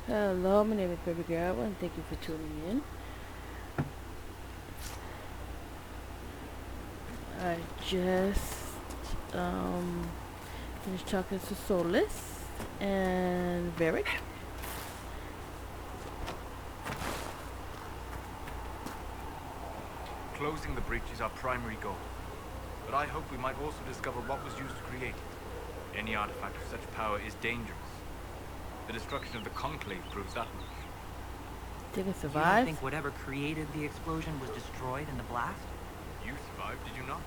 Hello, my name is Baby Girl, and thank you for tuning in. I just um finished talking to Solus and Varric. Closing the breach is our primary goal, but I hope we might also discover what was used to create it. Any artifact of such power is dangerous. The destruction of the Conclave proves that much. They can You don't survive. think whatever created the explosion was destroyed in the blast? You survived, did you not?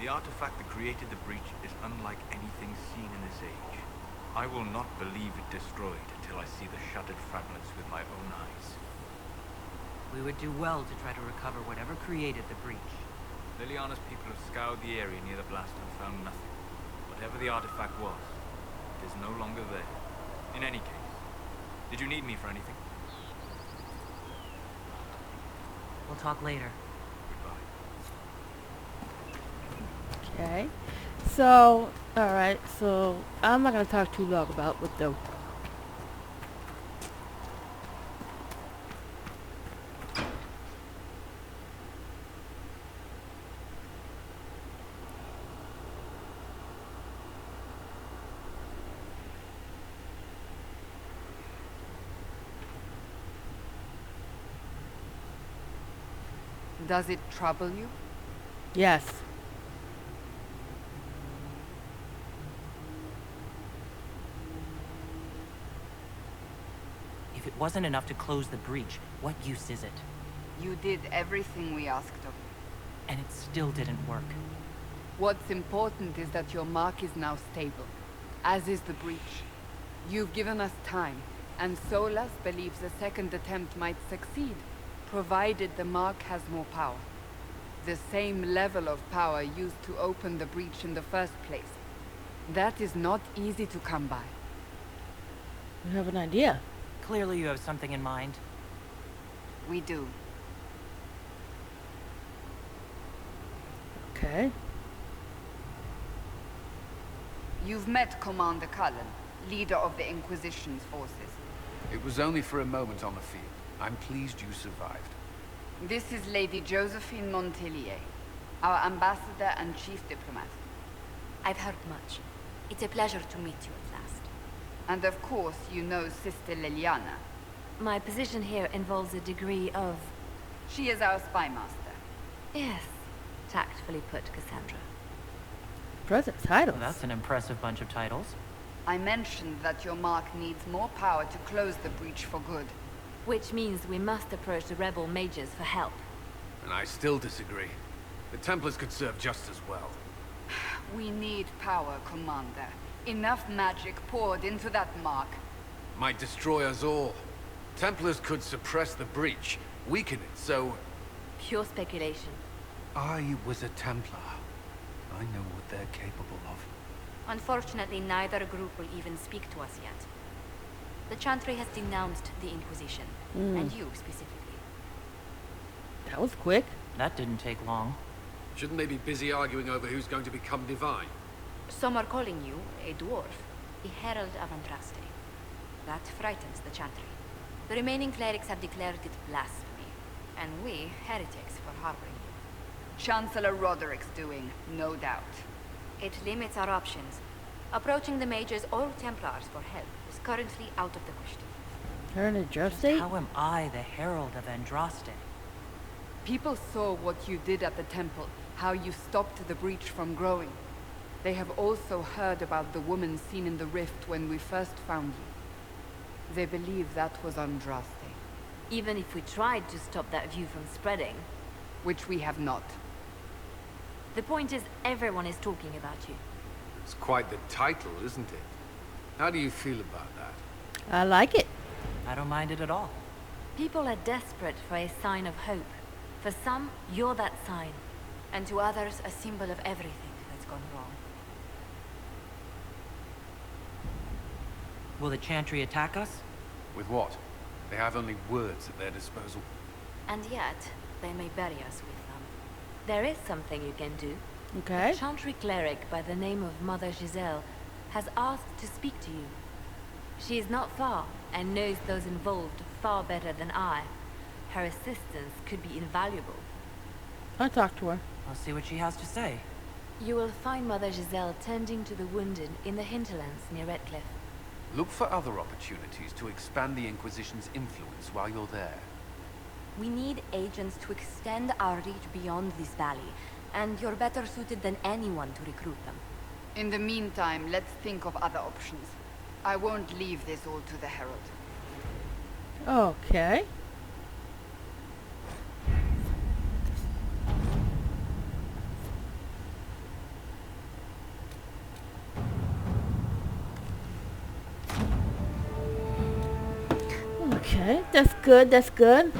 The artifact that created the breach is unlike anything seen in this age. I will not believe it destroyed until I see the shattered fragments with my own eyes. We would do well to try to recover whatever created the breach. Liliana's people have scoured the area near the blast and found nothing. Whatever the artifact was, it is no longer there. In any case, did you need me for anything? We'll talk later. Goodbye. Okay. So, alright, so I'm not gonna talk too long about what the Does it trouble you? yes. If it wasn't enough to close the breach, what use is it? You did everything we asked of you. And it still didn't work. What's important is that your mark is now stable, as is the breach. You've given us time, and Solas believes a second attempt might succeed, provided the mark has more power. The same level of power used to open the breach in the first place. That is not easy to come by. You have an idea. Clearly you have something in mind. We do. Okay. You've met Commander Cullen, leader of the Inquisition's forces. It was only for a moment on the field. I'm pleased you survived. This is Lady Josephine Montelier, our ambassador and chief diplomat. I've heard much. It's a pleasure to meet you at last. And of course, you know Sister Liliana. My position here involves a degree of... She is our spy master. Yes, tactfully put, Cassandra. Present titles. That's an impressive bunch of titles. I mentioned that your mark needs more power to close the breach for good. Which means we must approach the rebel mages for help. And I still disagree. The Templars could serve just as well. We need power, Commander. Enough magic poured into that mark. Might destroy us all. Templars could suppress the breach, weaken it, so... Pure speculation. I was a Templar. I know what they're capable of. Unfortunately, neither group will even speak to us yet. The Chantry has denounced the Inquisition, and you specifically. That was quick. That didn't take long. Shouldn't they be busy arguing over who's going to become divine? Some are calling you a dwarf, a herald of Andraste. That frightens the Chantry. The remaining clerics have declared it blasphemy, and we, heretics, for harboring you. Chancellor Roderick's doing, no doubt. It limits our options. Approaching the mages or Templars for help is currently out of the question. Her in a jersey? How am I the Herald of Andraste? People saw what you did at the temple, how you stopped the breach from growing. They have also heard about the woman seen in the rift when we first found you. They believe that was Andraste, Even if we tried to stop that view from spreading, which we have not. the point is everyone is talking about you. It's quite the title, isn't it? How do you feel about that? I like it. I don't mind it at all. People are desperate for a sign of hope. For some, you're that sign. And to others, a symbol of everything that's gone wrong. Will the Chantry attack us? With what? They have only words at their disposal. And yet, they may bury us with them. There is something you can do. Okay. A Chantry cleric by the name of Mother Giselle has asked to speak to you. She is not far, and knows those involved far better than I. Her assistance could be invaluable. I'll talk to her. I'll see what she has to say. You will find Mother Giselle tending to the wounded in the hinterlands near Redcliffe. Look for other opportunities to expand the Inquisition's influence while you're there. We need agents to extend our reach beyond this valley, and you're better suited than anyone to recruit them. In the meantime, let's think of other options. I won't leave this all to the Herald. Okay. Okay, that's good, that's good.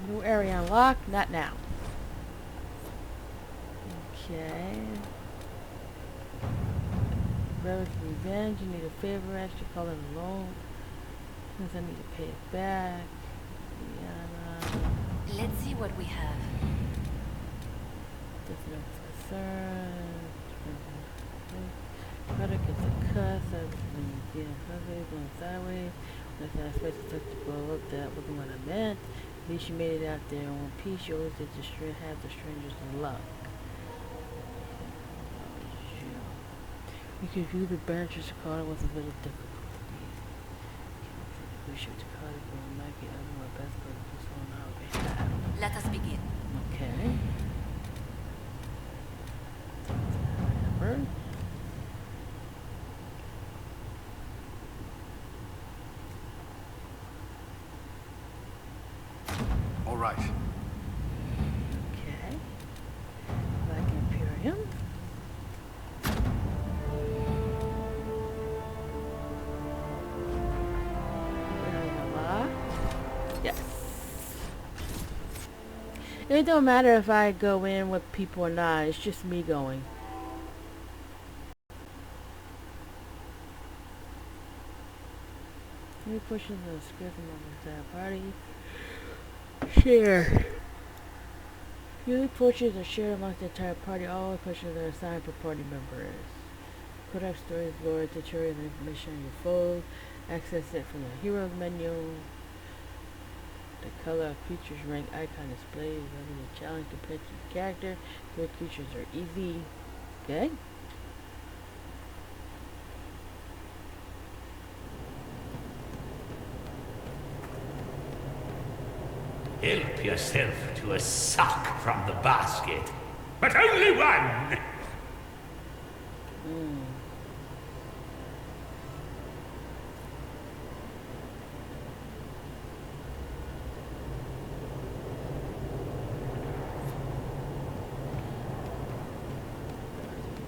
New area unlocked, not now. Okay. Brother's revenge, you need a favor, actually call him alone. Since I need to pay it back. Let's see what we have. This no concern. Product is a cuss. I was getting hungry, going sideways. Nothing I expected to blow up. That wasn't what I meant. At least you made it out there in one piece. You always did have the strangers in luck. You could view the branches Carter was a little difficult to read. We should Carter but we might get other my best but this on our behalf. Let us begin. Okay. Whatever. All right. Okay. Black Imperium. Yes. It don't matter if I go in with people or not. It's just me going. New portions of the script among the entire party. Share. New portions are shared amongst the entire party. All portions are assigned per party members. Put up stories, lore, tutorials, and information on your phone. Access it from the heroes menu. The color of creatures rank icon display is under the challenge compared to the character. Your creatures are easy. Okay. Help yourself to a sock from the basket. But only one!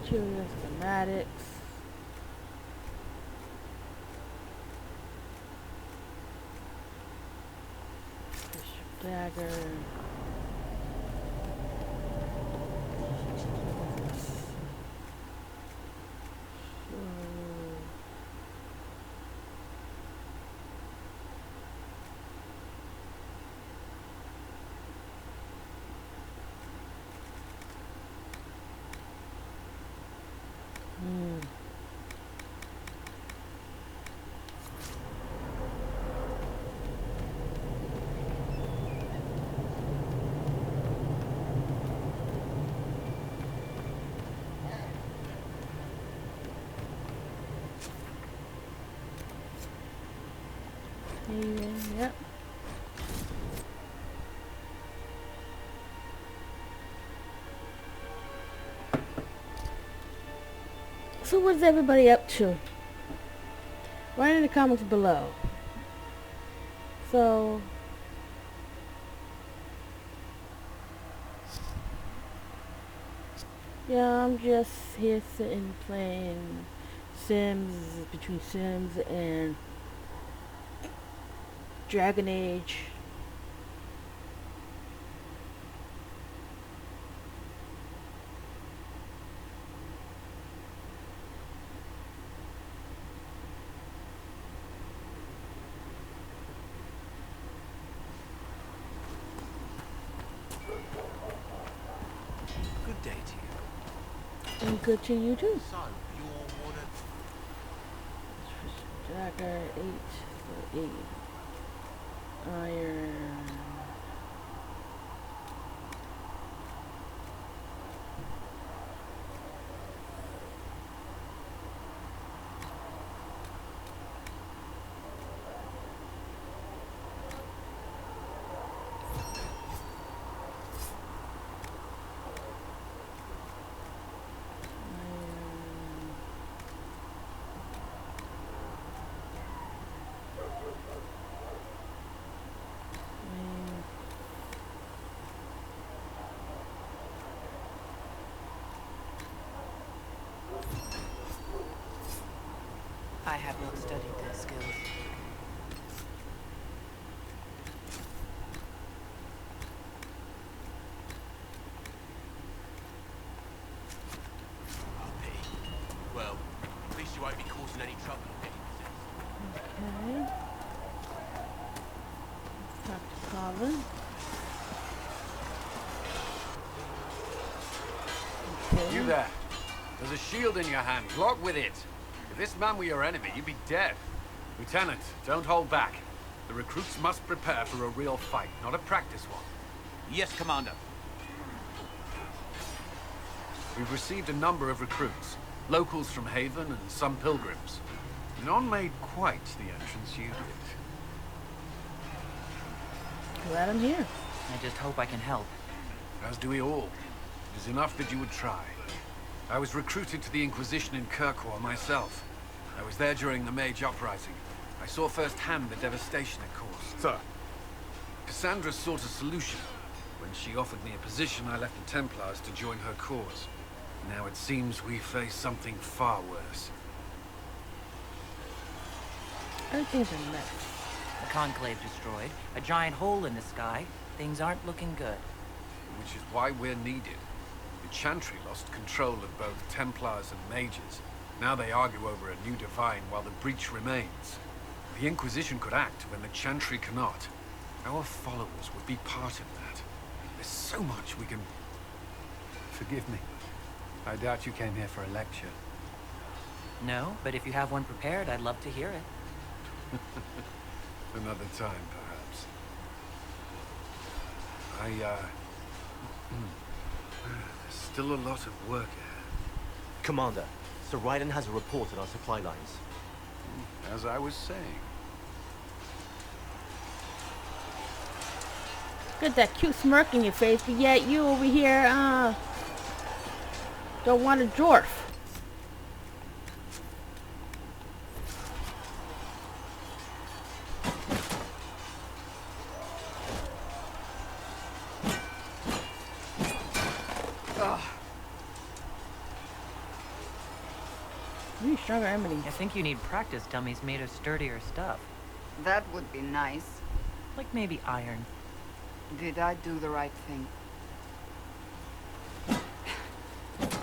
Material schematics. Dagger. Yep. So what's everybody up to? Write in the comments below. So Yeah, I'm just here sitting playing Sims, between Sims and Dragon Age. Good day to you. And good to you too. So, you're one of... Dagger 8, so 8. Iron. I have not studied their skills. Puppy. Well, at least you won't be causing any trouble getting possessed. Okay. Talk to Colin. Okay. You there. There's a shield in your hand. Block with it. If this man were your enemy, you'd be dead. Lieutenant, don't hold back. The recruits must prepare for a real fight, not a practice one. Yes, Commander. We've received a number of recruits. Locals from Haven and some pilgrims. None made quite the entrance you did. Glad I'm here. I just hope I can help. As do we all. It is enough that you would try. I was recruited to the Inquisition in Kirkwall myself. I was there during the Mage Uprising. I saw firsthand the devastation it caused. Sir. Cassandra sought a solution. When she offered me a position, I left the Templars to join her cause. Now it seems we face something far worse. Everything's a mess. The Conclave destroyed, a giant hole in the sky. Things aren't looking good. Which is why we're needed. The Chantry lost control of both Templars and Mages. Now they argue over a new divine while the breach remains. The Inquisition could act when the Chantry cannot. Our followers would be part of that. There's so much we can... Forgive me. I doubt you came here for a lecture. No, but if you have one prepared, I'd love to hear it. Another time, perhaps. There's still a lot of work ahead. Commander, Sir Raiden has a report on our supply lines. As I was saying. Got that cute smirk in your face, but yet you over here, don't want a dwarf. You need stronger enemies. I think you need practice dummies made of sturdier stuff. That would be nice. Like maybe iron. Did I do the right thing?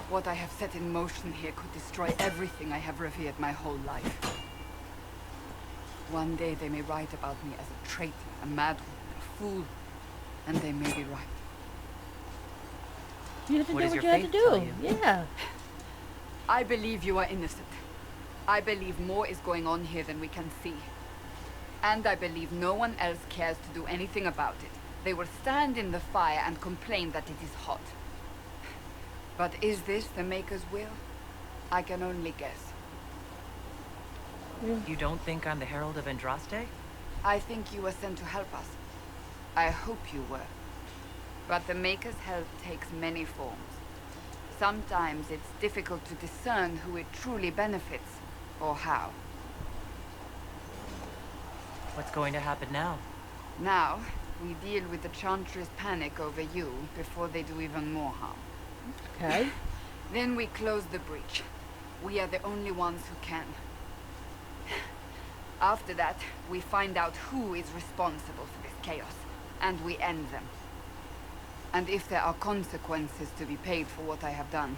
What I have set in motion here could destroy everything I have revered my whole life. One day they may write about me as a traitor, a madwoman, a fool, and they may be right. You have to What do does what your you have to faith tell do. you? Yeah. I believe you are innocent. I believe more is going on here than we can see. And I believe no one else cares to do anything about it. They will stand in the fire and complain that it is hot. But is this the Maker's will? I can only guess. You don't think I'm the Herald of Andraste? I think you were sent to help us. I hope you were. But the Maker's help takes many forms. Sometimes it's difficult to discern who it truly benefits, or how. What's going to happen now? Now, we deal with the Chantry's panic over you before they do even more harm. Okay. Then we close the breach. We are the only ones who can. After that, we find out who is responsible for this chaos, and we end them. And if there are consequences to be paid for what I have done,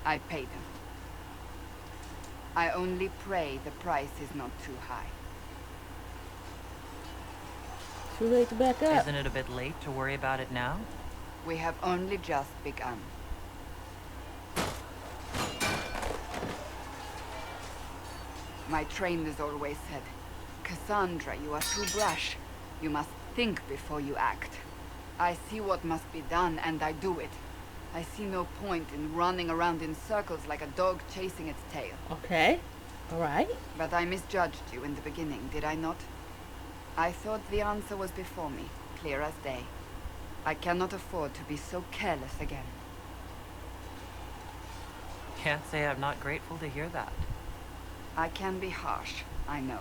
I pay them. I only pray the price is not too high. Too late to back up. Isn't it a bit late to worry about it now? We have only just begun. My trainers always said, Cassandra, you are too brash. You must think before you act. I see what must be done, and I do it. I see no point in running around in circles like a dog chasing its tail. Okay. Alright. But I misjudged you in the beginning, did I not? I thought the answer was before me, clear as day. I cannot afford to be so careless again. Can't say I'm not grateful to hear that. I can be harsh, I know.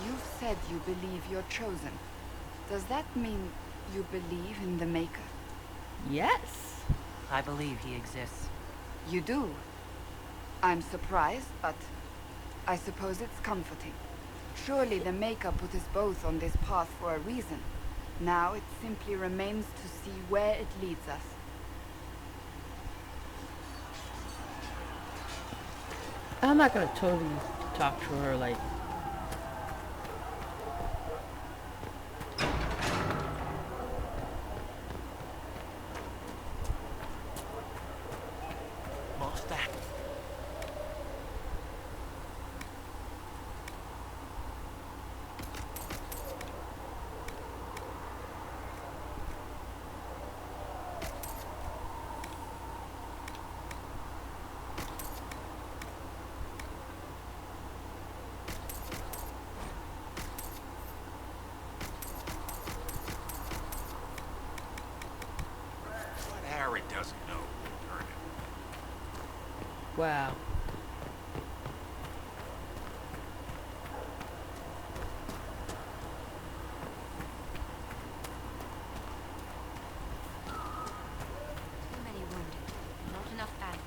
You've said you believe you're chosen. Does that mean you believe in the Maker? Yes. I believe he exists. You do? I'm surprised, but I suppose it's comforting. Surely the Maker put us both on this path for a reason. Now it simply remains to see where it leads us. I'm not gonna totally talk to her like... Master. Harry doesn't know. Turn it. Wow. Too many wounded. Not enough ammo.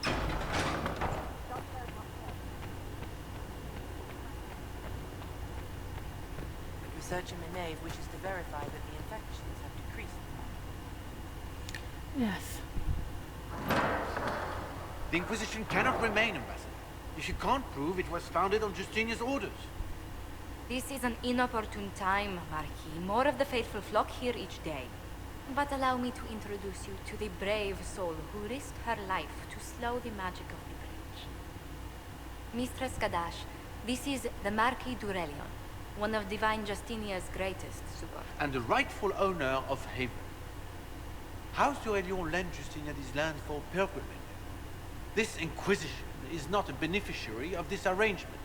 Research in the nave wishes to verify that the infections have decreased. Yes. The Inquisition cannot remain, Ambassador, if you can't prove it was founded on Justinian's orders. This is an inopportune time, Marquis. More of the faithful flock here each day. But allow me to introduce you to the brave soul who risked her life to slow the magic of the breach. Mistress Kadash, this is the Marquis d'Aurelion, one of Divine Justinia's greatest support. And the rightful owner of Haven. House d'Aurelion lent Justinia this land for pilgrimage. This Inquisition is not a beneficiary of this arrangement.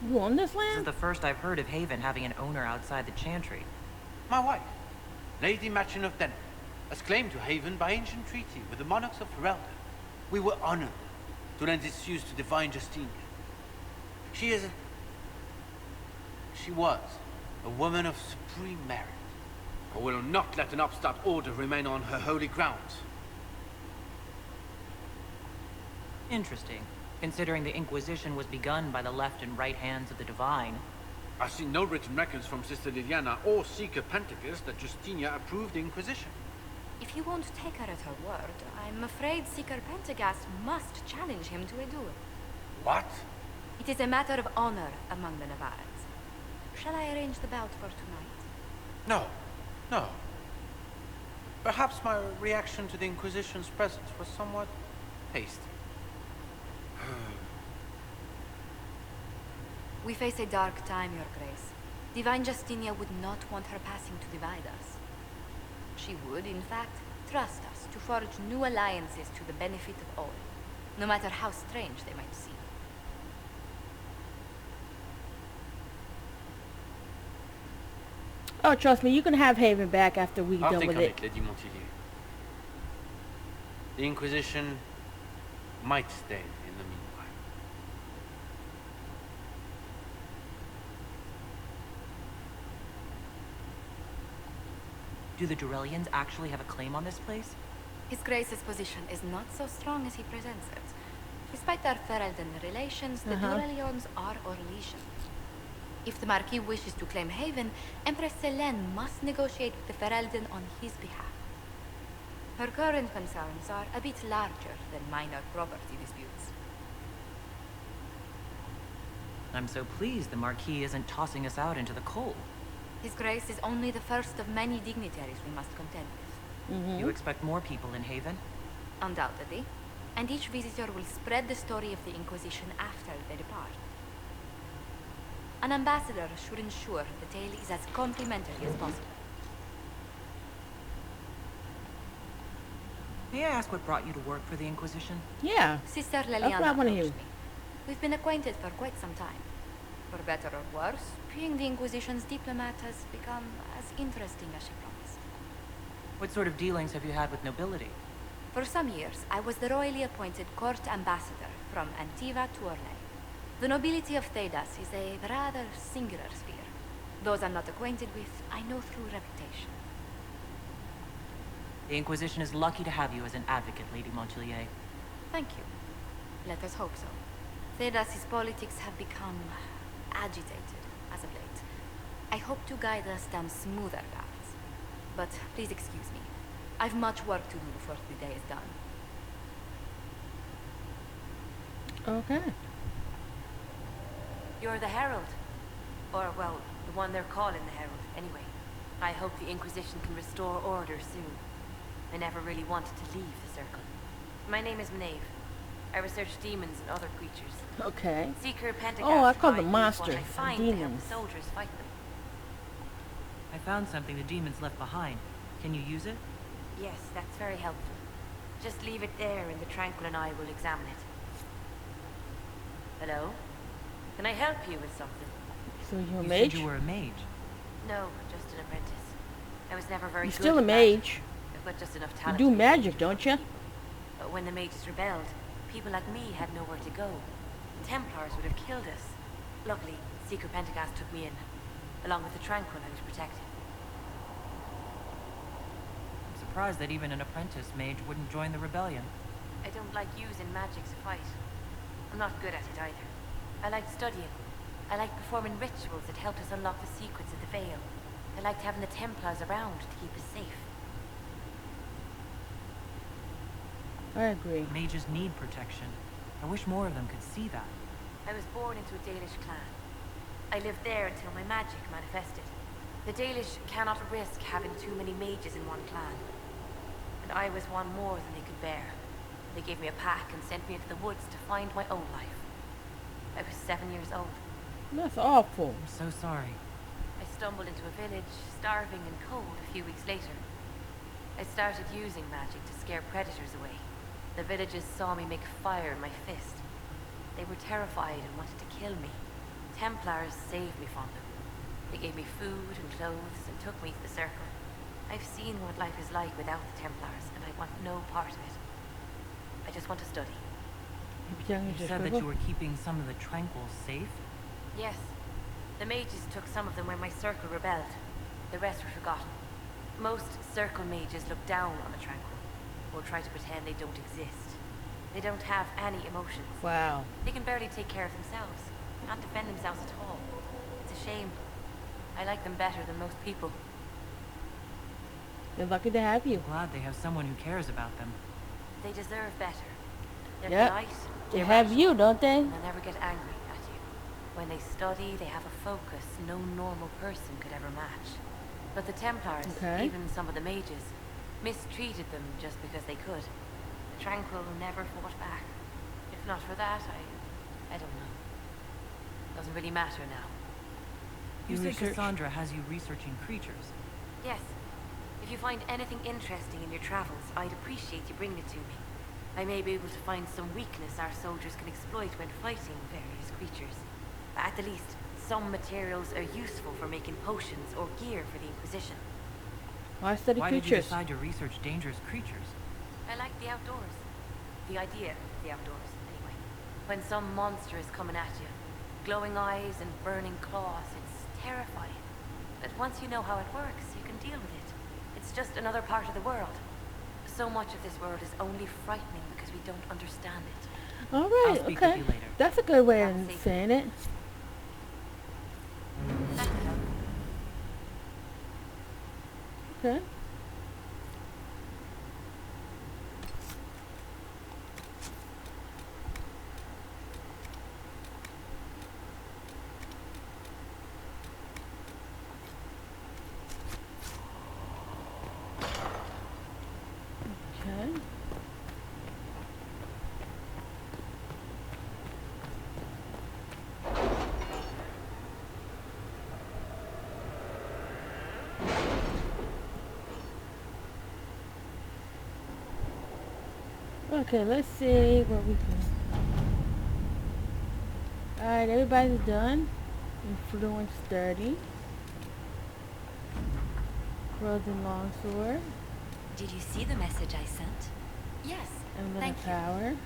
You own this This land? is the first I've heard of Haven having an owner outside the Chantry. My wife, Lady Machin of Denham, has claimed to Haven by ancient treaty with the monarchs of Ferelden. We were honored to lend its use to Divine Justinia. She was a woman of supreme merit. I will not let an upstart order remain on her holy grounds. Interesting, considering the Inquisition was begun by the left and right hands of the Divine. I see no written records from Sister Liliana or Seeker Pentecost that Justinia approved the Inquisition. If you won't take her at her word, I'm afraid Seeker Pentagast must challenge him to a duel. What? It is a matter of honor among the Navarans. Shall I arrange the bout for tonight? No. No. Perhaps my reaction to the Inquisition's presence was somewhat hasty. We face a dark time, Your Grace. Divine Justinia would not want her passing to divide us. She would, in fact, trust us to forge new alliances to the benefit of all, no matter how strange they might seem. Oh, trust me, you can have Haven back after we I'll done think with on it. it, Lady Montilyet. The Inquisition might stay in the meanwhile. Do the Durellians actually have a claim on this place? His Grace's position is not so strong as he presents it. Despite our Ferelden relations, the Durellions are our legion. If the Marquis wishes to claim Haven, Empress Selene must negotiate with the Ferelden on his behalf. Her current concerns are a bit larger than minor property disputes. I'm so pleased the Marquis isn't tossing us out into the cold. His Grace is only the first of many dignitaries we must contend with. You expect more people in Haven? Undoubtedly. And each visitor will spread the story of the Inquisition after they depart. An ambassador should ensure the tale is as complimentary as possible. May I ask what brought you to work for the Inquisition? Yeah. Sister That's what Leliana I want to approached hear. me. We've been acquainted for quite some time. For better or worse, being the Inquisition's diplomat has become as interesting as she promised. What sort of dealings have you had with nobility? For some years, I was the royally appointed court ambassador from Antiva to Orlais. The nobility of Thedas is a rather singular sphere. Those I'm not acquainted with, I know through reputation. The Inquisition is lucky to have you as an advocate, Lady Montelier. Thank you. Let us hope so. Thedas' politics have become agitated as of late. I hope to guide us down smoother paths. But please excuse me. I've much work to do before the day is done. Okay. You're the Herald. Or, well, the one they're calling the Herald, anyway. I hope the Inquisition can restore order soon. I never really wanted to leave the Circle. My name is Maeve. I research demons and other creatures. Okay. Seeker Pentagast. Oh, I call them use monsters what I and find to help demons. the soldiers fight them. I found something the demons left behind. Can you use it? Yes, that's very helpful. Just leave it there and the Tranquil and I will examine it. Hello? Can I help you with something? So you're a You mage? said you were a mage. No, just an apprentice. I was never very You're good still a at magic. mage. I've got just enough You talent. do to be able magic, to don't you? But when the mages rebelled, people like me had nowhere to go. The Templars would have killed us. Luckily, Seeker Pentagast took me in. Along with the Tranquil, I was protected. I'm surprised that even an apprentice mage wouldn't join the rebellion. I don't like using magic to fight. I'm not good at it either. I like studying. I like performing rituals that help us unlock the secrets of the Veil. I liked having the Templars around to keep us safe. I agree. Mages need protection. I wish more of them could see that. I was born into a Dalish clan. I lived there until my magic manifested. The Dalish cannot risk having too many mages in one clan. And I was one more than they could bear. They gave me a pack and sent me into the woods to find my own life. I was 7 years old. That's awful. I'm so sorry. I stumbled into a village, starving and cold a few weeks later. I started using magic to scare predators away. The villagers saw me make fire in my fist. They were terrified and wanted to kill me. Templars saved me from them. They gave me food and clothes and took me to the Circle. I've seen what life is like without the Templars, and I want no part of it. I just want to study. You said that you were keeping some of the Tranquils safe? Yes. The mages took some of them when my Circle rebelled. The rest were forgotten. Most Circle mages look down on the Tranquil, or try to pretend they don't exist. They don't have any emotions. Wow. They can barely take care of themselves, not defend themselves at all. It's a shame. I like them better than most people. They're lucky to have you. Glad they have someone who cares about them. They deserve better. They're Yep. polite, They they're have rational, you, don't they? and they'll never get angry at you. When they study, they have a focus no normal person could ever match. But the Templars, Okay. even some of the mages, mistreated them just because they could. The Tranquil never fought back. If not for that, I don't know. Doesn't really matter now. You You say research? Cassandra has you researching creatures. Yes. If you find anything interesting in your travels, I'd appreciate you bringing it to me. I may be able to find some weakness our soldiers can exploit when fighting various creatures. At the least, some materials are useful for making potions or gear for the Inquisition. Why study Why did you creatures? decide to research dangerous creatures? I like the outdoors. The idea of the outdoors, anyway. When some monster is coming at you, glowing eyes and burning claws, it's terrifying. But once you know how it works, you can deal with it. It's just another part of the world. So much of this world is only frightening because we don't understand it. All right, I'll speak with okay. you later. That's a good way Have of a safe saying it. That could help. Okay. Okay. Okay, let's see what we can. Alright, everybody's done. Influence 30. Frozen Longsword. Did you see the message I sent? Yes, Emblem thank of you. Power.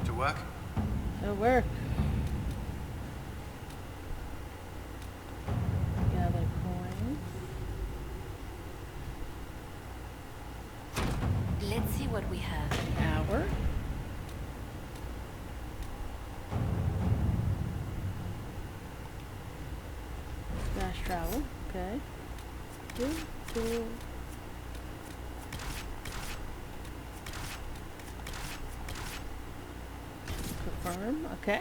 To work? It'll work. Gather coins. Let's see what we have. Hour. Fast travel. Okay. Two. Confirm. Okay.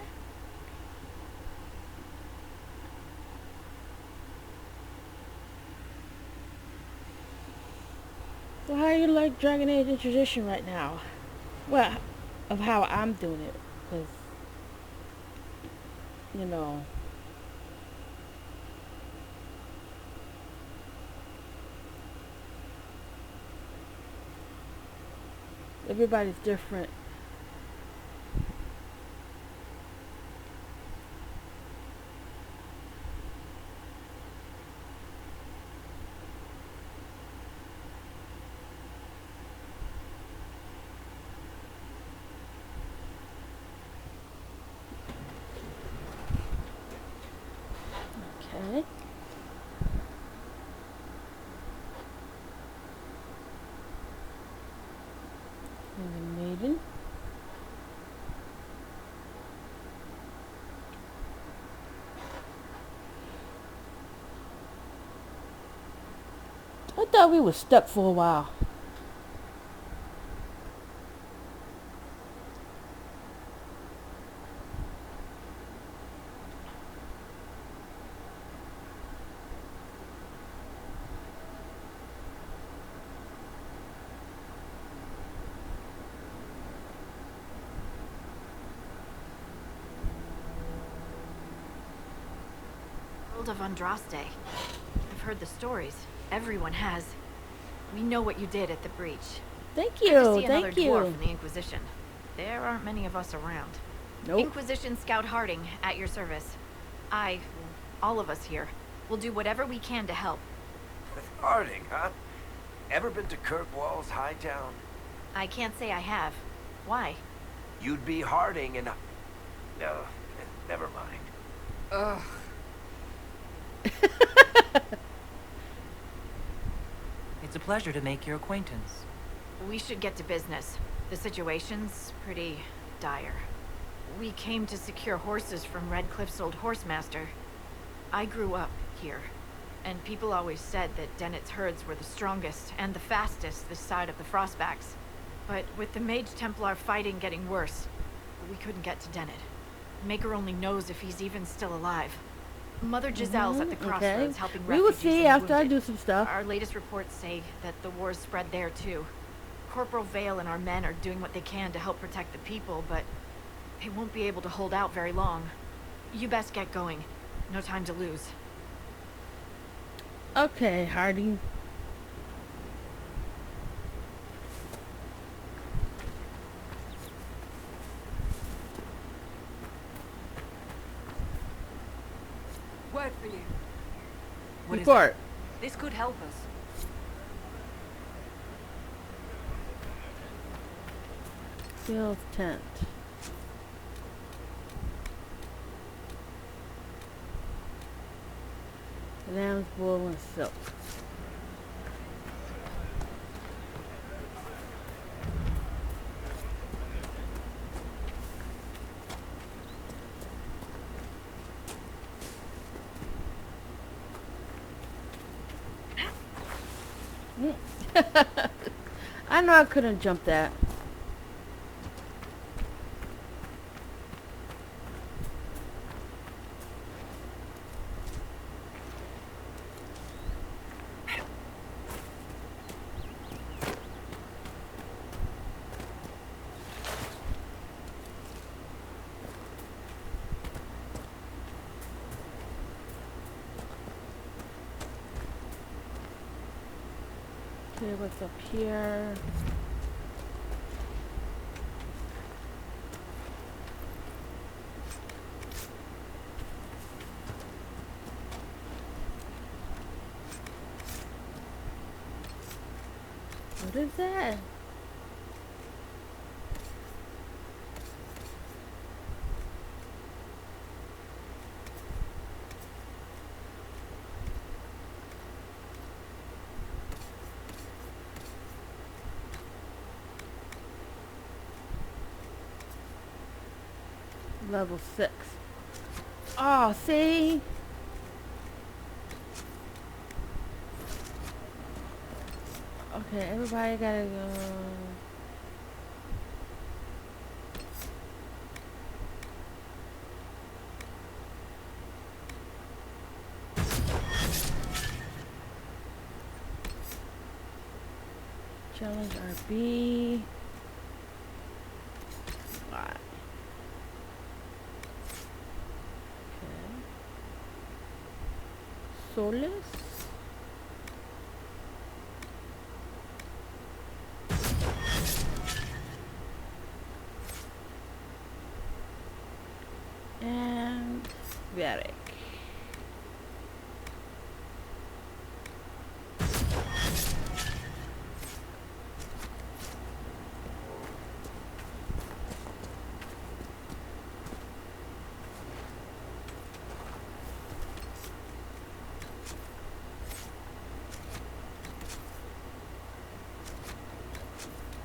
So how you like Dragon Age Inquisition right now? Well, of how I'm doing it, because you know, everybody's different. Okay. And the maiden. I thought we were stuck for a while. World of Andraste. I've heard the stories. Everyone has. We know what you did at the breach. Thank Good to see you. another Thank dwarf you. in the Inquisition. There aren't many of us around. Nope. Inquisition Scout Harding, at your service. All of us here, will do whatever we can to help. Harding, huh? Ever been to Kirkwall's Hightown? I can't say I have. Why? You'd be Harding and... No, never mind. Ugh. It's a pleasure to make your acquaintance. We should get to business. The situation's pretty dire. We came to secure horses from Redcliffe's old horsemaster. I grew up here, and people always said that Dennett's herds were the strongest and the fastest this side of the Frostbacks. But with the Mage Templar fighting getting worse, we couldn't get to Dennett. Maker only knows if he's even still alive. Mother Giselle's at the crossroads helping We will refugees see and after I wounded. do some stuff. Our latest reports say that the war's spread there too. Corporal Vale and our men are doing what they can to help protect the people, but they won't be able to hold out very long. You best get going. No time to lose. Okay, Harding. word for you. What is Report. it? This could help us. Sales tent. Lamb's wool and silk. I know I couldn't jump that. Okay, what's up here? What is that? Level 6. Oh, see? Okay, everybody gotta go. Challenge RB. What? Okay. Solus. And Varric.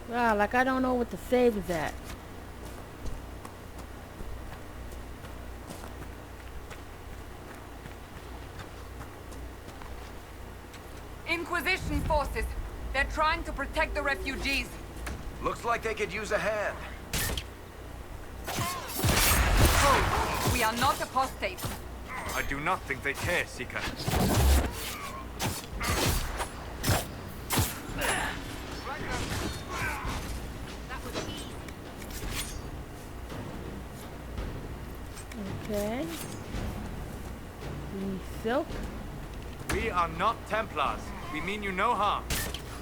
Wow, like I don't know what the save is at. Inquisition forces. They're trying to protect the refugees. Looks like they could use a hand. Oh, we are not apostates. I do not think they care, Seeker. Okay. The silk. We are not Templars. We mean you no harm.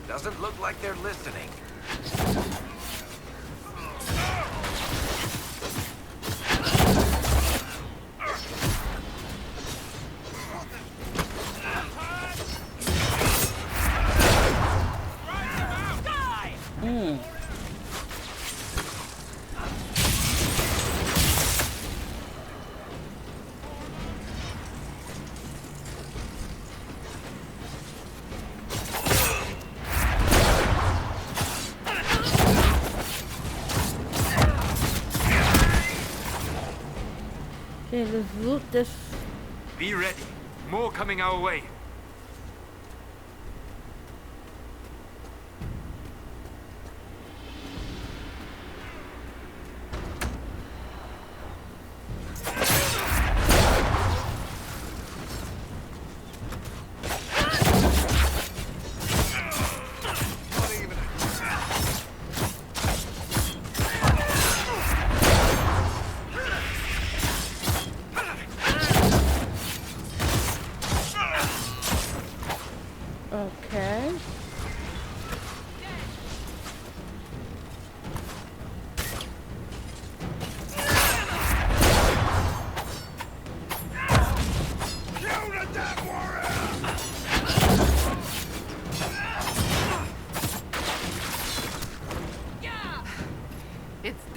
Doesn't look like they're listening. Okay, let's loot this. Be ready. More coming our way.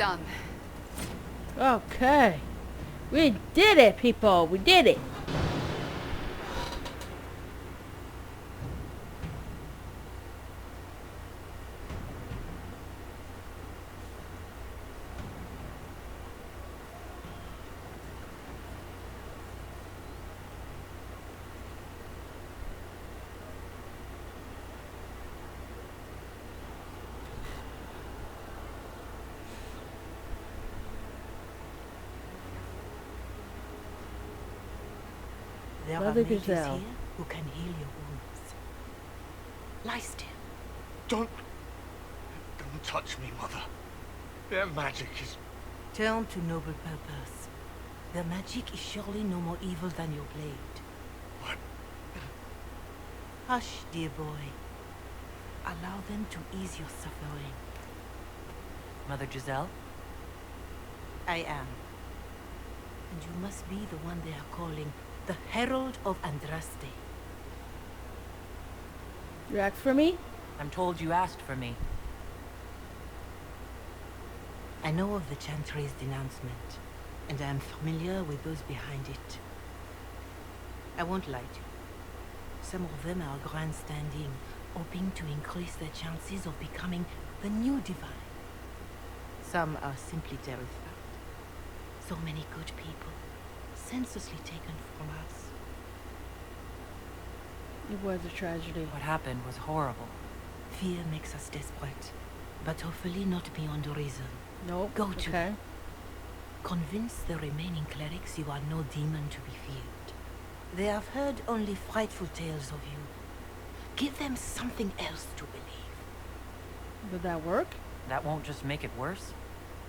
done. Okay. We did it, people. We did it. There are Mother mages Gazelle. here who can heal your wounds. Lie still. Don't touch me, Mother. Their magic is... Turn to noble purpose. Their magic is surely no more evil than your blade. What? Hush, dear boy. Allow them to ease your suffering. Mother Giselle? I am. And you must be the one they are calling the Herald of Andraste. You asked for me? I'm told you asked for me. I know of the Chantry's denouncement, and I am familiar with those behind it. I won't lie to you. Some of them are grandstanding, hoping to increase their chances of becoming the new divine. Some are simply terrified. So many good people, senselessly taken from us. It was a tragedy. What happened was horrible. Fear makes us desperate, but hopefully not beyond reason. Nope. Go to Okay. them. Convince the remaining clerics you are no demon to be feared. They have heard only frightful tales of you. Give them something else to believe. Would that work? That won't just make it worse?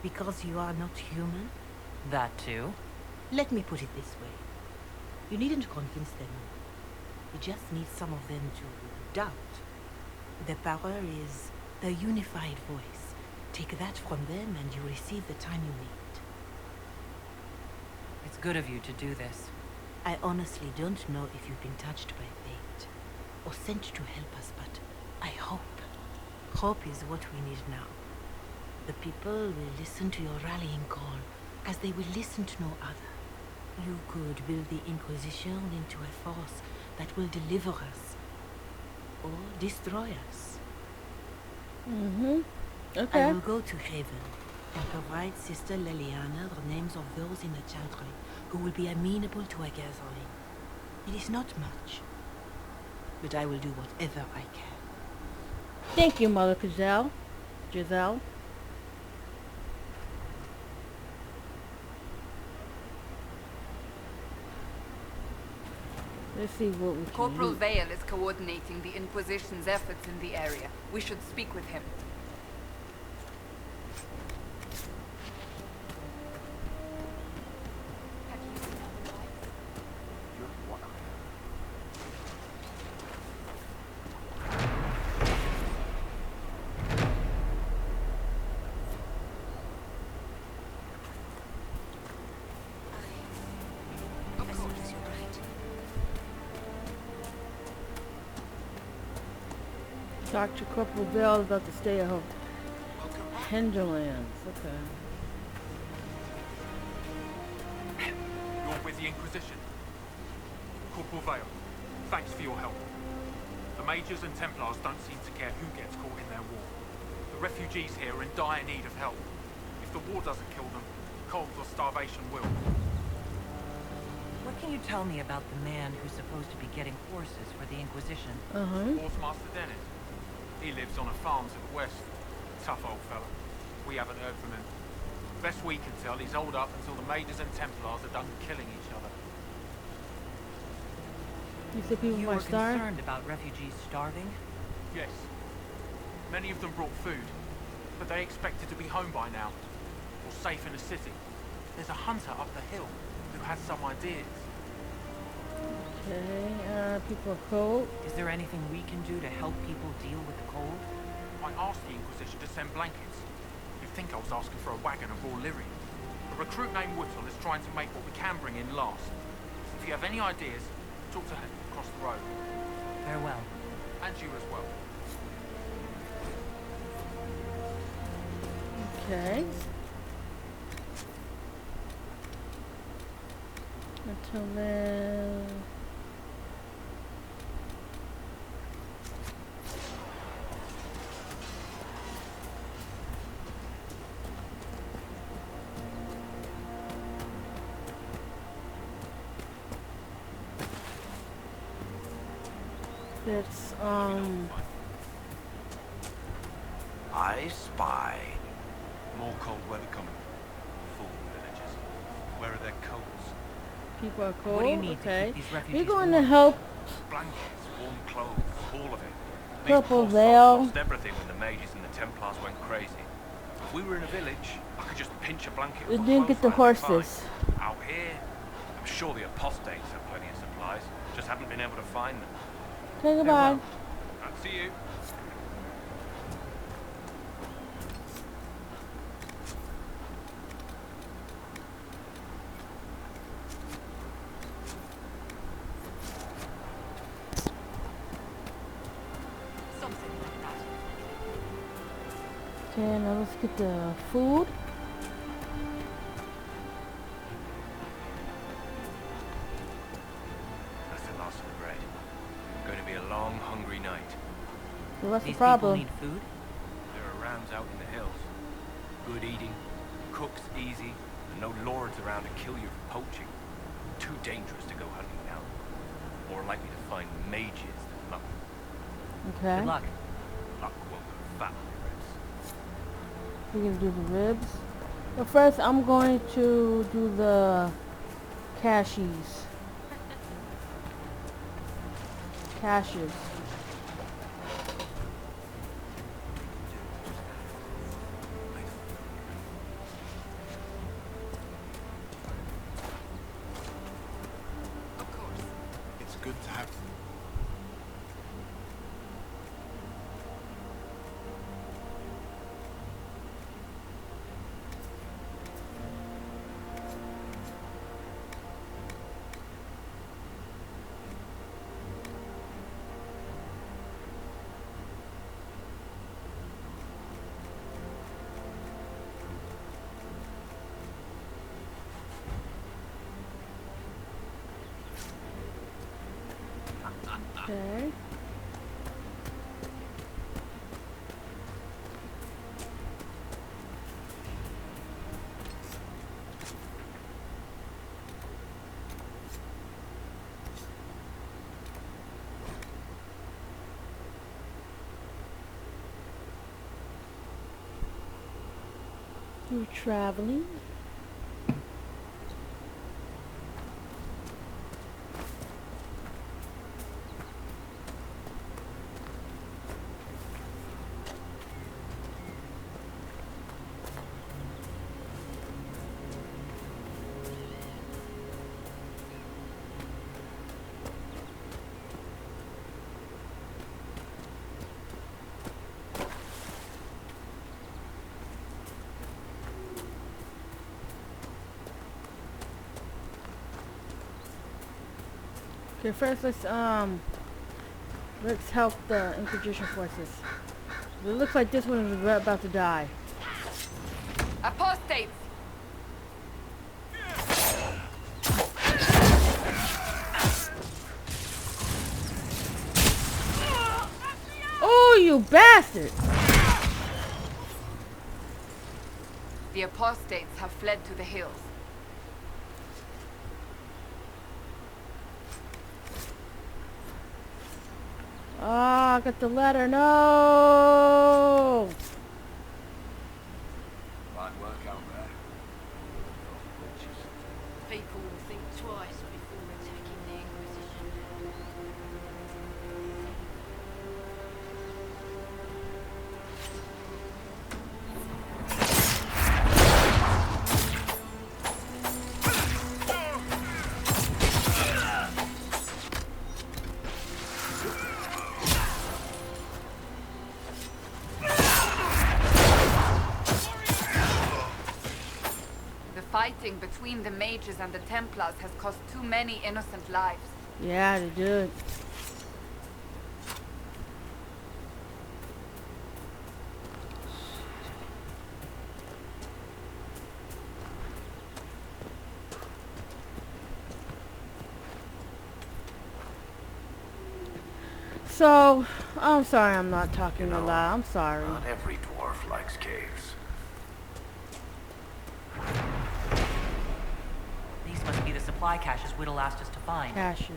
Because you are not human? That too? Let me put it this way. You needn't convince them. You just need some of them to doubt. Their power is the unified voice. Take that from them and you receive the time you need. It's good of you to do this. I honestly don't know if you've been touched by fate or sent to help us, but I hope. Hope is what we need now. The people will listen to your rallying call as they will listen to no other. You could build the Inquisition into a force that will deliver us or destroy us. Mm-hmm. Okay. I will go to Haven and provide Sister Leliana the names of those in the Chantry who will be amenable to a gathering. It is not much, but I will do whatever I can. Thank you, Mother Giselle. Giselle. Let's see what we can Corporal loot. Vale is coordinating the Inquisition's efforts in the area. We should speak with him. Talk to Corporal Bell about the stay at home. Hinterlands. Okay. You're with the Inquisition? Corporal Vale, thanks for your help. The Mages and Templars don't seem to care who gets caught in their war. The refugees here are in dire need of help. If the war doesn't kill them, cold or starvation will. What can you tell me about the man who's supposed to be getting horses for the Inquisition? Horsemaster Dennis. He lives on a farm to the west. Tough old fella. We haven't heard from him. Best we can tell, he's holed up until the Mages and Templars are done killing each other. You said people You might were starve? concerned about refugees starving? Yes. Many of them brought food, but they expected to be home by now, or safe in the city. There's a hunter up the hill who has some ideas. Okay, people are cold. Is there anything we can do to help people deal with the cold? I asked the Inquisition to send blankets. You'd think I was asking for a wagon of raw lyrium. A recruit named Whittle is trying to make what we can bring in last. If you have any ideas, talk to him across the road. Farewell. And you as well. Okay. gentlemen. It's I spy. More cold weather coming. Fool villagers. Where are their coats? people are cold. What do you need to okay. keep these We're refugees going warm? to help Blankets, warm clothes, all of it. Purple These poor Veil. sods lost everything when the mages and the Templars went crazy. If we were in a village, I could just pinch a blanket. We or didn't get the clothes and I'd be horses. fine. Out here, I'm sure the apostates have plenty of supplies. Just haven't been able to find them. Okay, goodbye. Right, see you. Something like that. Okay, now let's get the food. That's the last of the bread. Going to be a long, hungry night. So what's the These people problem? need food? There are rams out in the hills. Good eating, cooks easy, and no lords around to kill you for poaching. Too dangerous to go hunting now. More likely to find mages than luck. Okay. Good luck. Luck won't go fat on your ribs. We're gonna do the ribs. But first, I'm going to do the cashews. Cashews. Of course. It's good to have. Okay. You're traveling. Okay, first let's help the Inquisition forces. It looks like this one is about to die. Apostates! Oh, you bastard! The apostates have fled to the hills. Ah, I got the letter. No! Fine work out there. People will think twice before attacking the Inquisition. The fighting between the mages and the Templars has cost too many innocent lives. Yeah, they did. So, I'm sorry I'm not talking a lot. I'm sorry. Not every dwarf likes caves. These must be the supply caches Whittle asked us to find. Caches.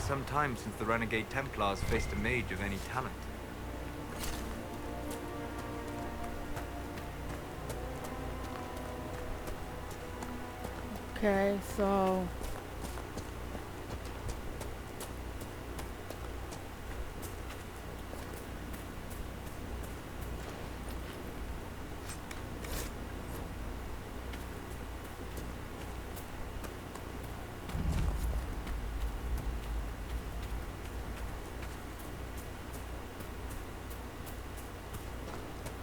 Some time since the Renegade Templars faced a mage of any talent. Okay, so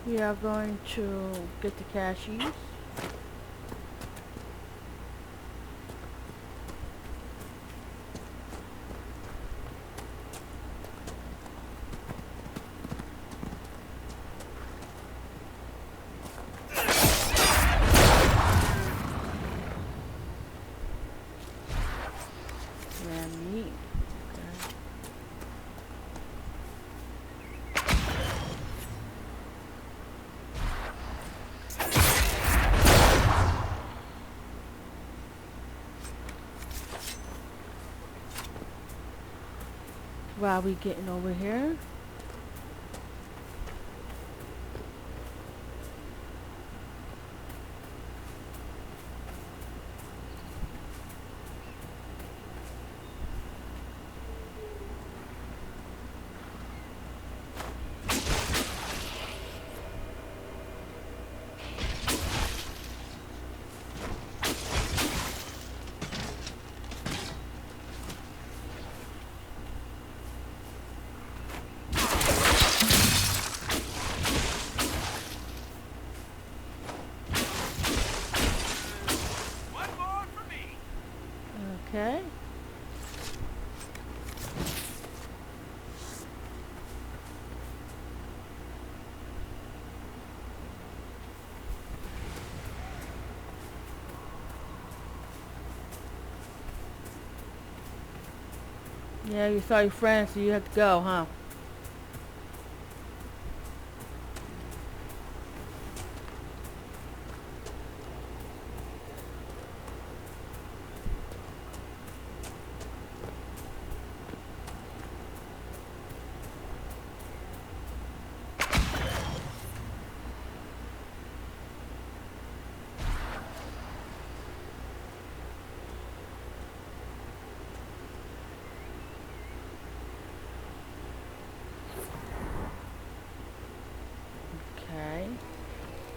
we are going to get the caches. Yeah, neat. Okay. While we getting over here. Okay. Yeah, you saw your friends, so you have to go, huh? Okay.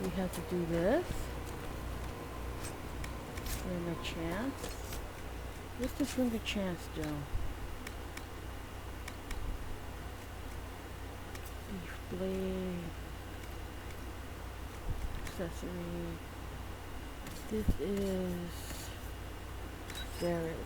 We have to do this. Ring a chance. What's this ring a chance do? Leaf blade. Accessory. This is Derek's.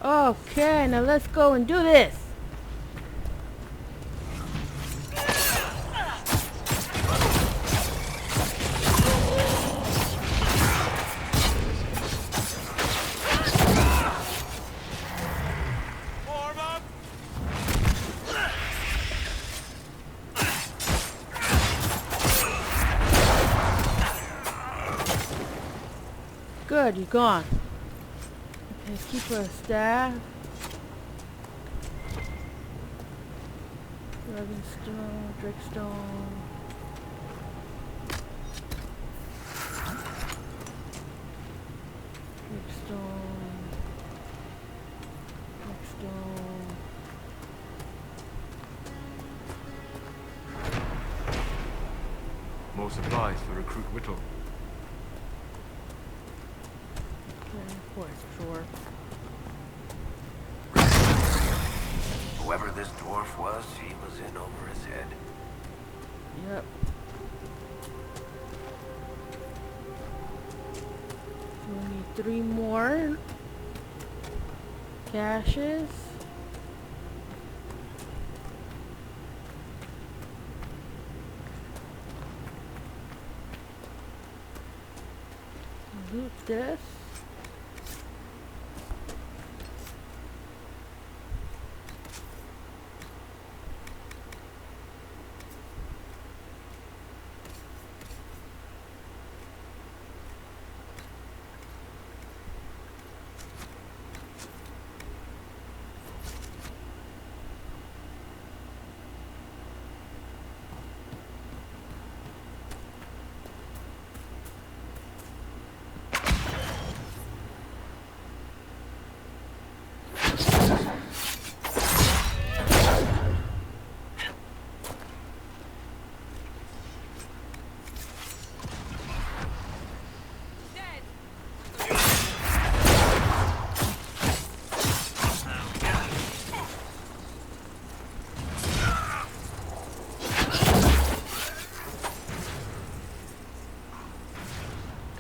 Okay, now let's go and do this. Good, you're gone. Okay, keep her staff. Dragonstone, Dragstone. More supplies for Recruit Whittle. Okay, poor dwarf. Whoever this dwarf was, he was in over his head. Yep. We need 3 more caches. Loot this.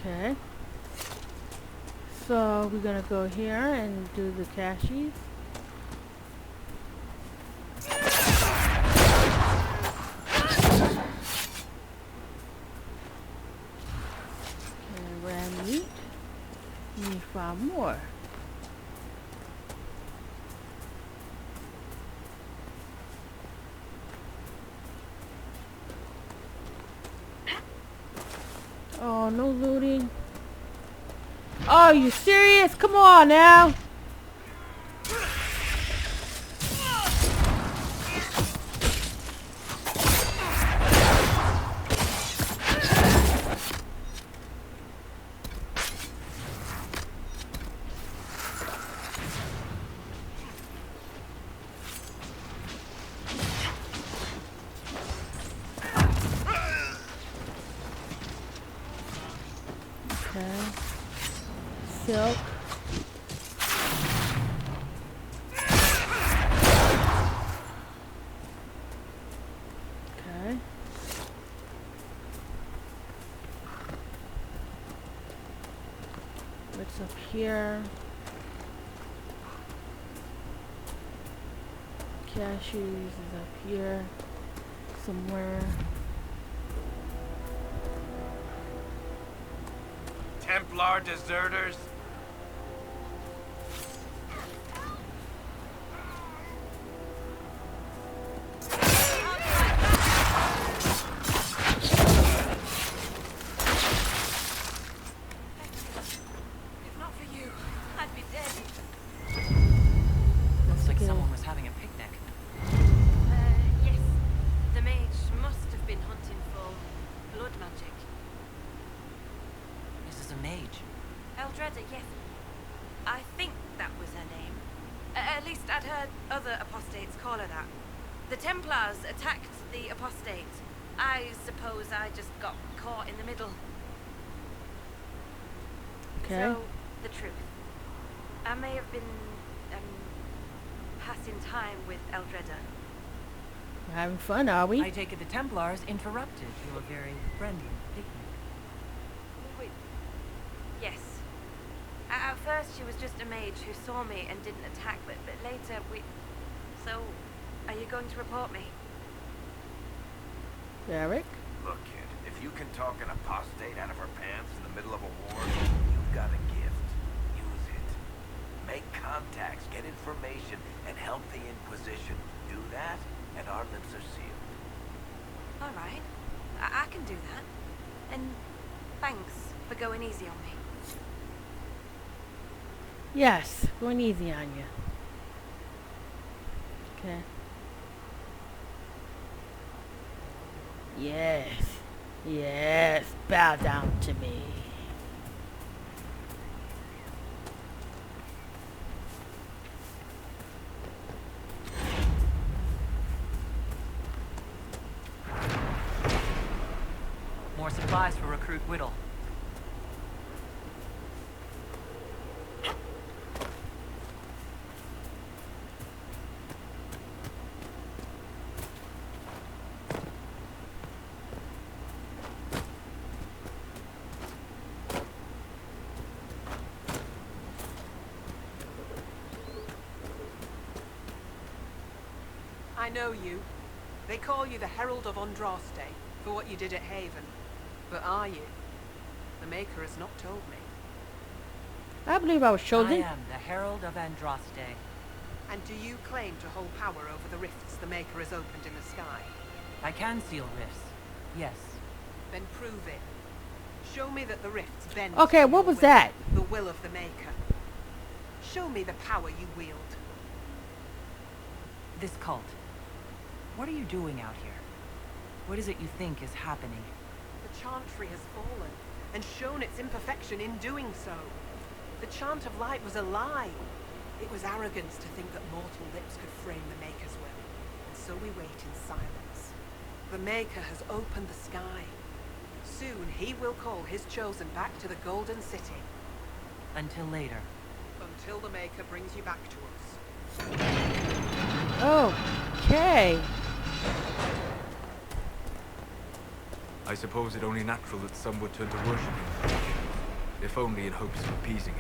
Okay. So we're gonna go here and do the caches. And ram meat. Need 5 more. Oh, no looting. Oh, you serious? Come on now. Okay. Silk. Okay. What's up here? Cashews is up here somewhere. Templar deserters? If not for you, I'd be dead. Looks like someone was having a picnic. Yes. The mage must have been hunting for blood magic. This is a mage. Eldreda, yes. I think that was her name. At least I'd heard other apostates call her that. The Templars attacked the apostate. I suppose I just got caught in the middle. Okay. So, the truth. I may have been, passing time with Eldreda. We're having fun, are we? I take it the Templars interrupted your very friendly picnic. Yes. At first she was just a mage who saw me and didn't attack, but later we... So, are you going to report me? Derek? Look, kid, if you can talk an apostate out of her pants in the middle of a war, you've got a gift. Use it. Make contacts, get information, and help the Inquisition. Do that, and our lips are sealed. All right. I can do that. And thanks for going easy on me. Yes, going easy on you. Okay. Yes. Yes. Bow down to me. More supplies for Recruit Whittle. I know you. They call you the Herald of Andraste for what you did at Haven. But are you? The Maker has not told me. I believe I was chosen. I am the Herald of Andraste. And do you claim to hold power over the rifts the Maker has opened in the sky? I can seal rifts. Yes. Then prove it. Show me that the rifts bend. Okay, to what your was will, that? The will of the Maker. Show me the power you wield. This cult. What are you doing out here? What is it you think is happening? The Chantry has fallen, and shown its imperfection in doing so. The Chant of Light was a lie. It was arrogance to think that mortal lips could frame the Maker's will, and so we wait in silence. The Maker has opened the sky. Soon he will call his chosen back to the Golden City. Until later. Until the Maker brings you back to us. Okay. I suppose it only natural that some would turn to worship him, if only in hopes of appeasing it.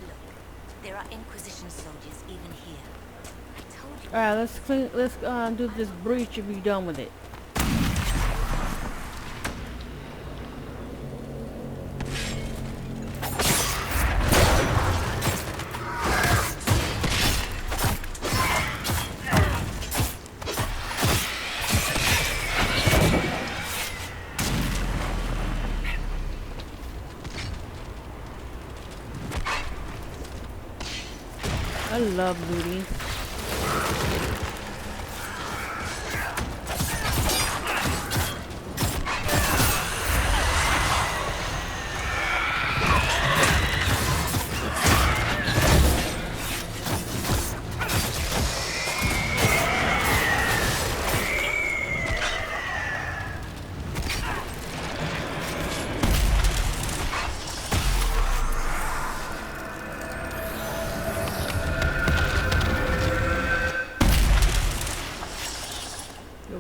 Look, there are Inquisition soldiers even here. I told you. All right, let's do this breach and be done with it. I love looting.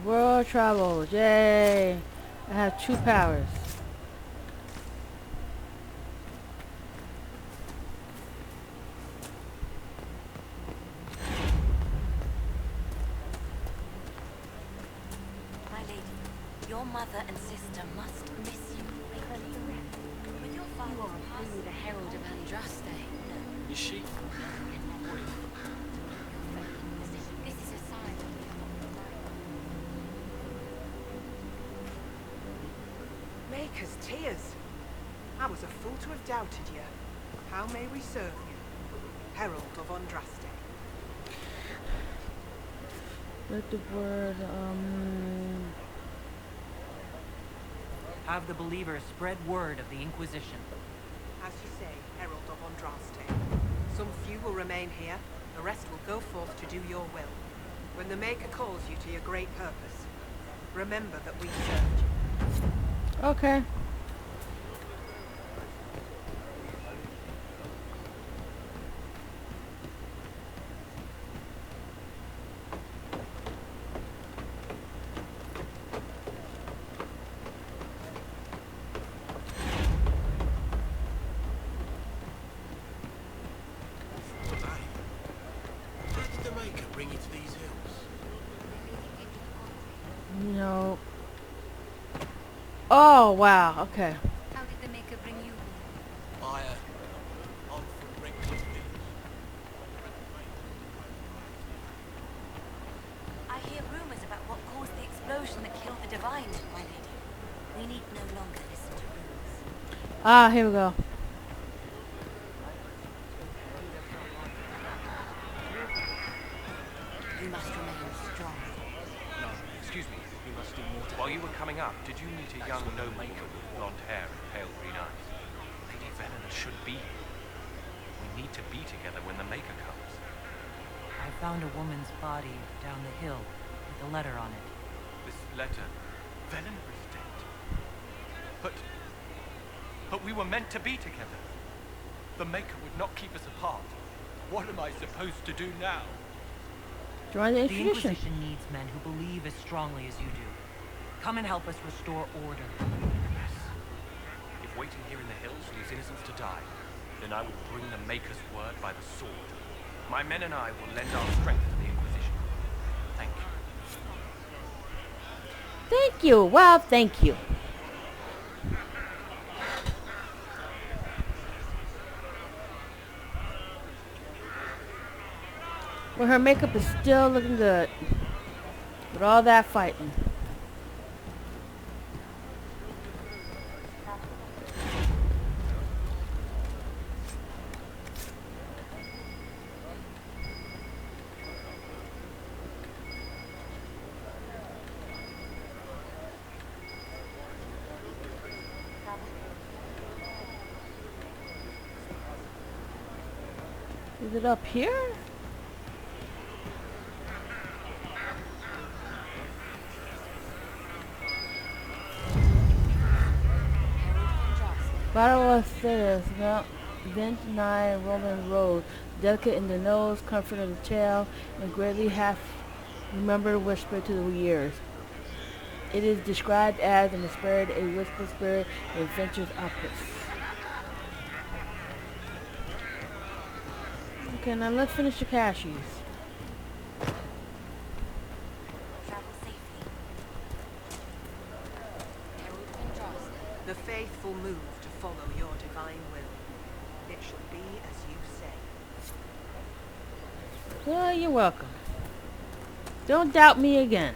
World travel, yay! I have 2 powers. My lady, your mother and sister must miss you greatly. With your father's passing, the Herald of Andraste. Is she? This is a sign. Maker's tears. I was a fool to have doubted you. How may we serve you? Herald of Andraste. Let the word, Have the believers spread word of the Inquisition. As you say, Herald of Andraste. Some few will remain here, the rest will go forth to do your will. When the Maker calls you to your great purpose, remember that we served you. okay. How did the Maker bring you to these hills? No. Oh, wow, okay. How did the Maker bring you? I'm from Redcliffe Village. I hear rumors about what caused the explosion Divine, my lady. We need no longer listen to rules. Ah, here we go. You must remain strong. No, excuse me. You must do more. While you were coming up, did you meet a young no-maker with blonde hair and pale green eyes? Lady Velena should be here. We need to be together when the Maker comes. I found a woman's body down the hill with a letter on it. This letter... Velena is dead. But we were meant to be together. The Maker would not keep us apart. What am I supposed to do now? Join the The Inquisition. Inquisition needs men who believe as strongly as you do. Come and help us restore order. Yes. If waiting here in the hills leaves innocents to die, then I will bring the Maker's word by the sword. My men and I will lend our strength to the Inquisition. Thank you. Thank you. Well, thank you. Well, her makeup is still looking good. With all that fighting. Is it up here? Bottle of Citrus, Vent 9 Roman Road, delicate in the nose, comfort of the tail, and greatly half remembered whisper to the years. It is described as in the spirit, a wistful spirit, in Fincher's opus. Okay, now let's finish the cashews. Travel safely. Herald von Drost. The faithful move to follow your divine will. It shall be as you say. Well, you're welcome. Don't doubt me again.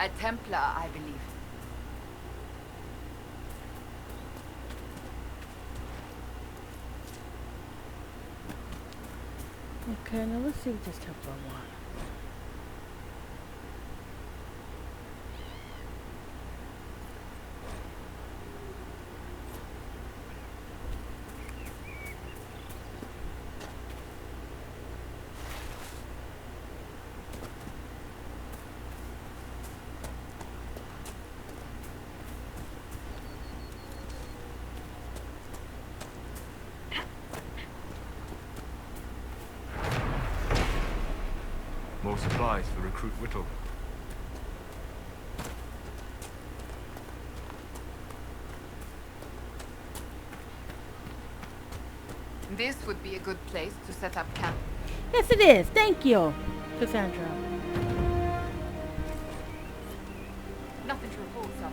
A Templar, I believe. Okay, now let's see what this Templar wants. More supplies for Recruit Whittle. This would be a good place to set up camp. Yes, it is. Thank you, Cassandra. Nothing to report, sir.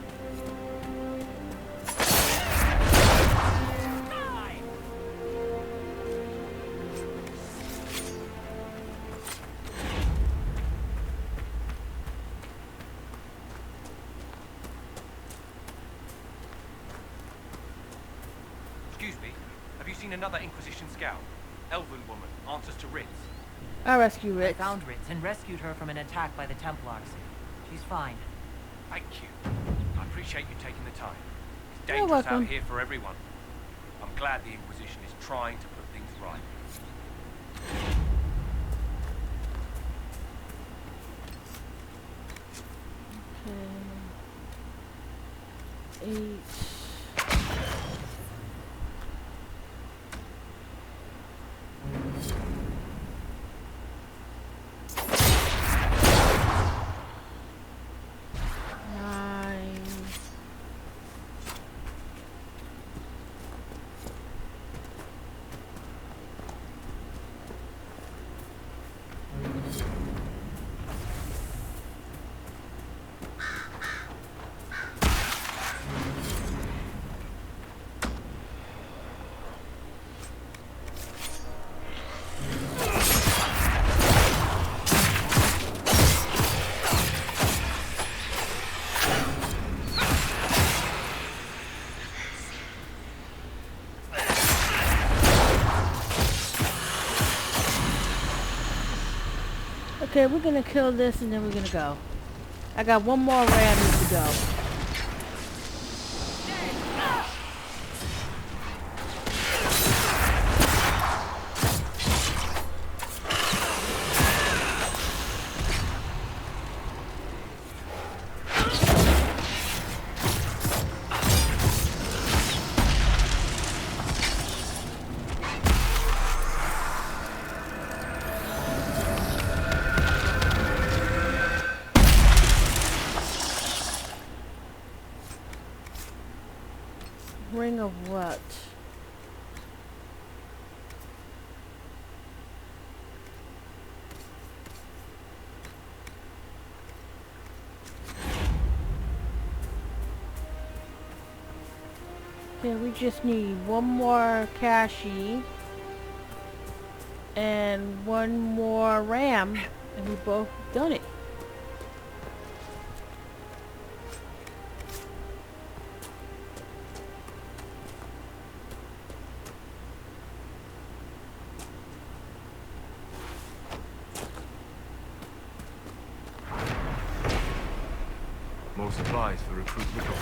Excuse me, have you seen another Inquisition scout? Elven woman, answers to Ritz. I rescue I Ritz. found Ritz and rescued her from an attack by the Templars. She's fine. Thank you. I appreciate you taking the time. It's You're dangerous welcome. out here for everyone. I'm glad the Inquisition is trying to put things right. Okay. 8. Nine. Okay, we're gonna kill this and then we're gonna go. I got one more ram to go. Ring of what? Okay, we just need one more Kashi and one more ram, and we both done it. More supplies for Recruit Rico.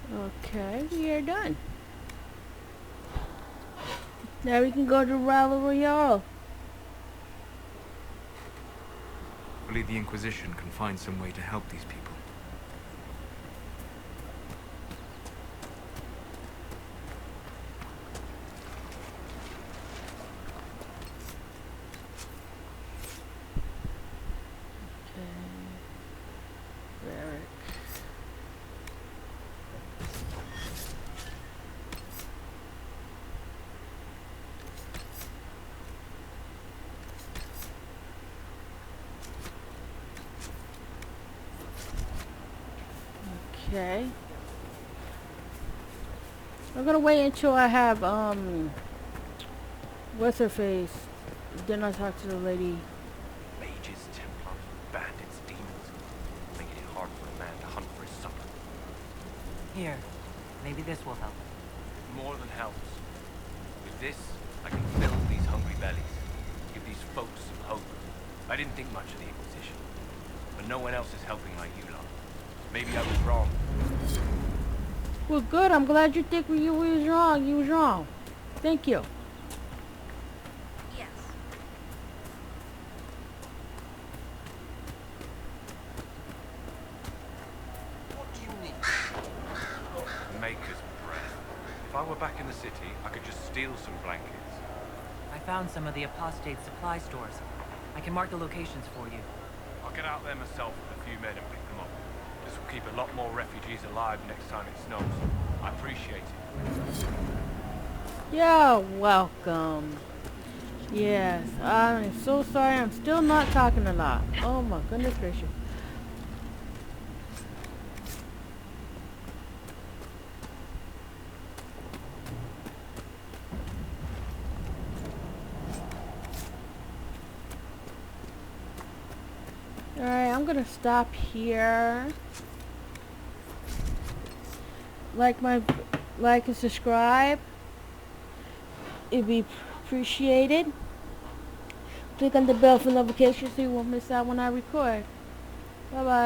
Okay, we are done. Now we can go to Rally Royale. Hopefully the Inquisition can find some way to help these people. Okay. I'm gonna wait until I have, what's her face? Then I'll talk to the lady. Mages, Templars, bandits, demons. Making it hard for a man to hunt for his supper. Here, maybe this will help. More than helps. With this, I can fill these hungry bellies. Give these folks some hope. I didn't think much of the Inquisition. But no one else is helping like you lot. Maybe I was wrong. Well, good. I'm glad you think you was wrong. You was wrong. Thank you. Yes. What do you need? Maker's breath. If I were back in the city, I could just steal some blankets. I found some of the apostate supply stores. I can mark the locations for you. I'll get out there myself with a few men and pick them up. This will keep a lot more refugees alive next time it snows. I appreciate it. You're welcome. Yes, I'm so sorry. I'm still not talking a lot. Oh my goodness gracious. Alright, I'm gonna stop here. Like and subscribe. It'd be appreciated. Click on the bell for notifications so you won't miss out when I record. Bye bye.